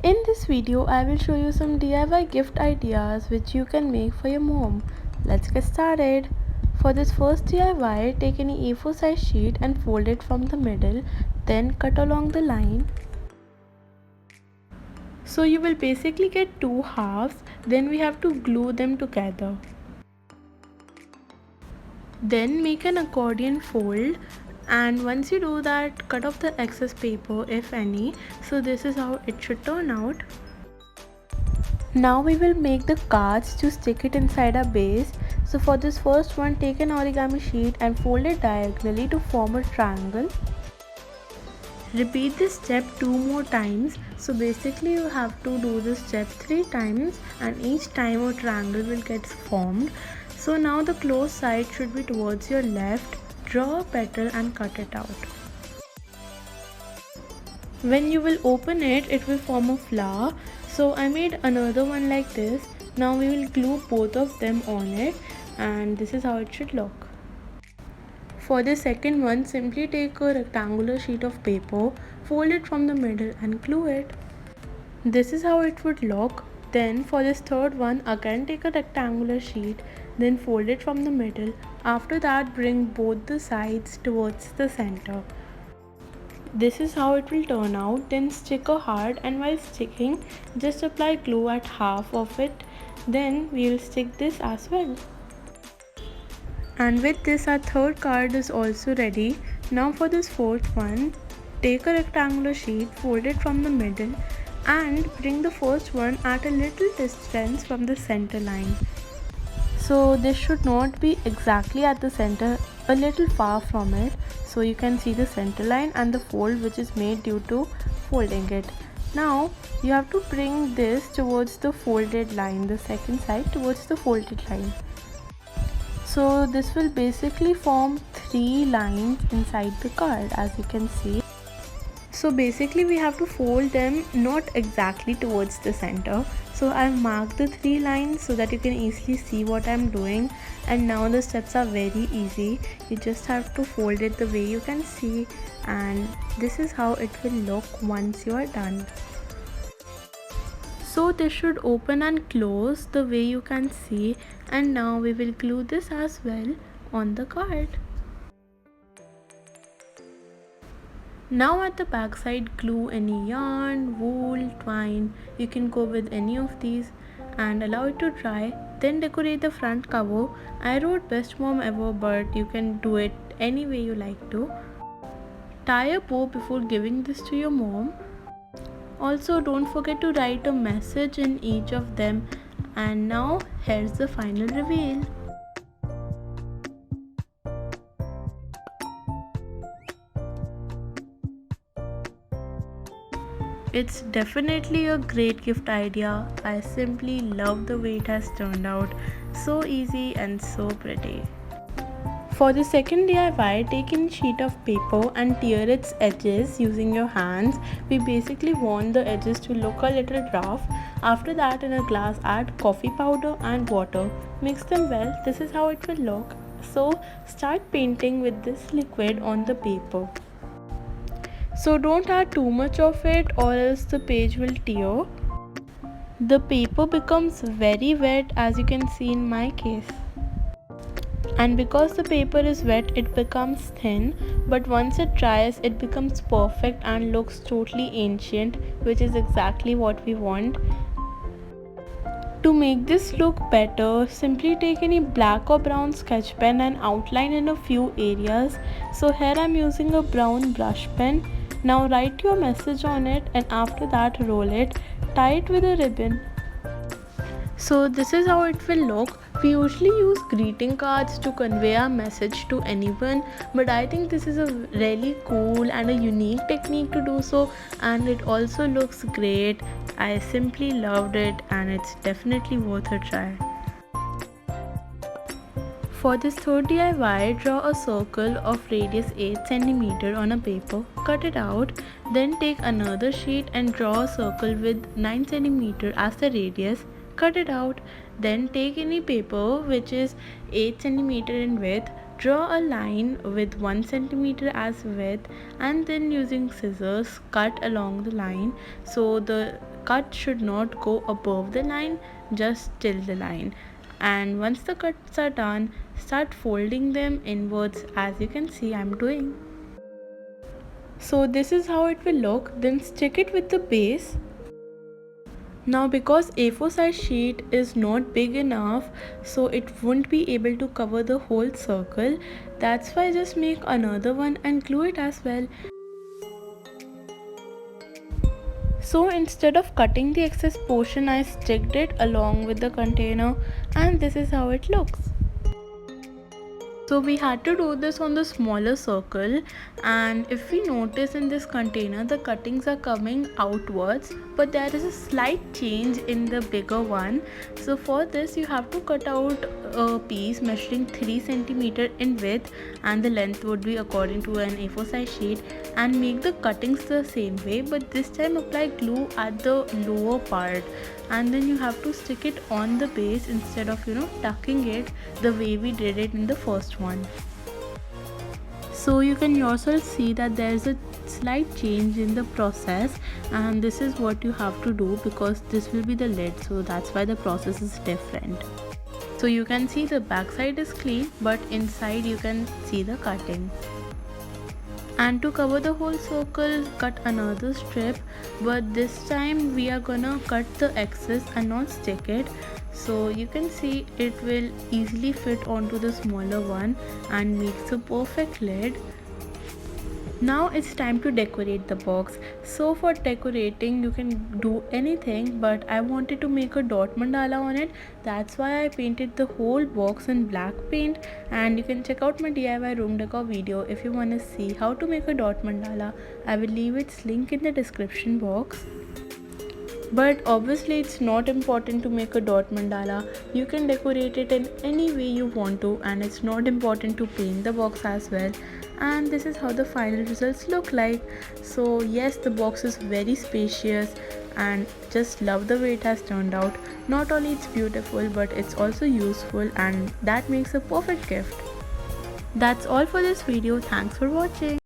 In this video, I will show you some DIY gift ideas which you can make for your mom. Let's get started. For this first DIY, take any A4 size sheet and fold it from the middle, then cut along the line. So you will basically get two halves, then we have to glue them together. Then make an accordion fold, and once you do that, cut off the excess paper if any. So this is how it should turn out. Now we will make the cards to stick it inside our base. So for this first one, take an origami sheet and fold it diagonally to form a triangle. Repeat this step 2 more times. So basically you have to do this step 3 times, and each time a triangle will get formed. So now the closed side should be towards your left. Draw a petal and cut it out. When you will open it, it will form a flower. So I made another one like this. Now we will glue both of them on it, and this is how it should look. For the second one, simply take a rectangular sheet of paper, fold it from the middle and glue it. This is how it would look. Then for this third one, again take a rectangular sheet, then fold it from the middle. After that, bring both the sides towards the center. This is how it will turn out. Then stick a heart, and while sticking, just apply glue at half of it. Then we will stick this as well. And with this, our third card is also ready. Now for this fourth one, take a rectangular sheet, fold it from the middle and bring the first one at a little distance from the center line. So this should not be exactly at the center, a little far from it. So you can see the center line and the fold which is made due to folding it. Now you have to bring this towards the folded line, the second side towards the folded line. So this will basically form 3 lines inside the card, as you can see. So basically we have to fold them not exactly towards the center. So I've marked the 3 lines so that you can easily see what I'm doing. And now the steps are very easy. You just have to fold it the way you can see, and this is how it will look once you are done. So this should open and close the way you can see, and now we will glue this as well on the card. Now at the back side, glue any yarn, wool, twine. You can go with any of these and allow it to dry. Then decorate the front cover. I wrote best mom ever, but you can do it any way you like to. Tie a bow before giving this to your mom. Also, don't forget to write a message in each of them. And now here's the final reveal. It's definitely a great gift idea. I simply love the way it has turned out. So easy and so pretty. For the second DIY, take a sheet of paper and tear its edges using your hands. We basically want the edges to look a little rough. After that, in a glass, add coffee powder and water. Mix them well. This is how it will look. So start painting with this liquid on the paper. So don't add too much of it or else the page will tear. The paper becomes very wet, as you can see in my case. And because the paper is wet, it becomes thin, but once it dries, it becomes perfect and looks totally ancient, which is exactly what we want. To make this look better, simply take any black or brown sketch pen and outline in a few areas. So here I'm using a brown brush pen. Now write your message on it, and after that roll it, tie it with a ribbon. So this is how it will look. We usually use greeting cards to convey our message to anyone, but I think this is a really cool and a unique technique to do so, and it also looks great. I simply loved it, and it's definitely worth a try. For this third DIY, draw a circle of radius 8 cm on a paper, cut it out, then take another sheet and draw a circle with 9 cm as the radius, cut it out, then take any paper which is 8 cm in width, Draw a line with 1 centimeter as width and then using scissors cut along the line. So the cut should not go above the line, just till the line. And once the cuts are done, start folding them inwards as you can see I'm doing. So this is how it will look. Then stick it with the base. Now because A4 size sheet is not big enough, so it won't be able to cover the whole circle. That's why just make another one and glue it as well. So instead of cutting the excess portion, I sticked it along with the container, and this is how it looks. So we had to do this on the smaller circle, and if we notice in this container the cuttings are coming outwards, but there is a slight change in the bigger one. So for this you have to cut out a piece measuring 3 centimeter in width, and the length would be according to an A4 size sheet, and make the cuttings the same way, but this time apply glue at the lower part, and then you have to stick it on the base instead of tucking it the way we did it in the first one. So you can yourself see that there is a slight change in the process, and this is what you have to do because this will be the lid, so that's why the process is different. So you can see the back side is clean, but inside you can see the cutting. And to cover the whole circle, cut another strip, but this time we are gonna cut the excess and not stick it. So you can see it will easily fit onto the smaller one and makes a perfect lid. Now it's time to decorate the box. So for decorating you can do anything, but I wanted to make a dot mandala on it. That's why I painted the whole box in black paint, and you can check out my DIY room decor video if you want to see how to make a dot mandala. I will leave its link in the description box. But obviously it's not important to make a dot mandala. You can decorate it in any way you want to, and it's not important to paint the box as well. And this is how the final results look like. So yes, the box is very spacious and just love the way it has turned out. Not only it's beautiful, but it's also useful, and that makes a perfect gift. That's all for this video. Thanks for watching.